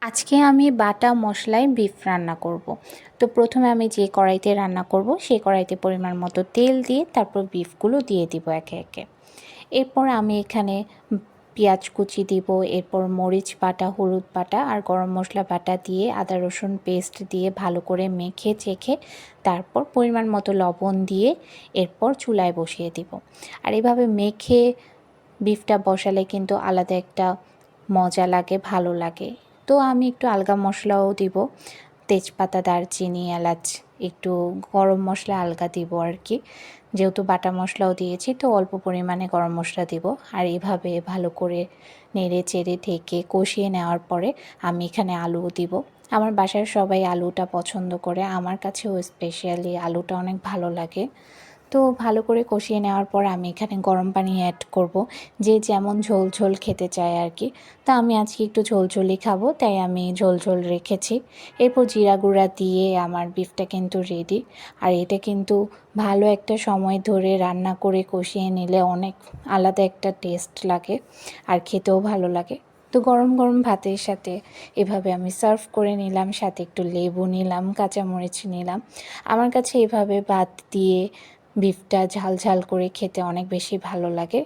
আজকে আমি বাটা মশলায় বিফ রান্না করব। তো প্রথমে আমি যে কড়াইতে রান্না করব সেই কড়াইতে পরিমাণ মতো তেল দিয়ে তারপর বিফগুলো দিয়ে দিব একে একে। এরপর আমি এখানে পেঁয়াজ কুচি দিব, এরপর মরিচ বাটা, হলুদ বাটা আর গরম মশলা বাটা দিয়ে আদা রসুন পেস্ট দিয়ে ভালো করে মেখে চেখে তারপর পরিমাণ মতো লবণ দিয়ে এরপর চুলায় বসিয়ে দিব। আর এভাবে মেখে বিফটা বসালে কিন্তু আলাদা একটা মজা লাগে, ভালো লাগে। তো আমি একটু আলগা মশলাও দিব, তেজপাতা, দারচিনি, এলাচ, একটু গরম মশলা আলগা দিব আর কি। যেহেতু বাটা মশলাও দিয়েছি তো অল্প পরিমাণে গরম মশলা দিব। আর এভাবে ভালো করে নেড়ে চেড়ে ঢেকে কষিয়ে নেওয়ার পরে আমি এখানে আলু দিব। আমার বাসার সবাই আলুটা পছন্দ করে, আমার কাছেও স্পেশালি আলুটা অনেক ভালো লাগে। তো ভালো করে কষিয়ে নেওয়ার পর আমি এখানে গরম পানি অ্যাড করব, যে যেমন ঝোল ঝোল খেতে চায় আর কি। তো আমি আজকে একটু ঝোল ঝোলই খাবো, তাই আমি ঝোল ঝোল রেখেছি। এরপর জিরা গুঁড়া দিয়ে আমার বিফটা কিন্তু রেডি। আর এটা কিন্তু ভালো একটা সময় ধরে রান্না করে কষিয়ে নিলে অনেক আলাদা একটা টেস্ট লাগে আর খেতেও ভালো লাগে। তো গরম গরম ভাতের সাথে এভাবে আমি সার্ভ করে নিলাম, সাথে একটু লেবু নিলাম, কাঁচামরিচ নিলাম। আমার কাছে এভাবে ভাত দিয়ে বিফটা ঝাল ঝাল করে খেতে অনেক বেশি ভালো লাগে।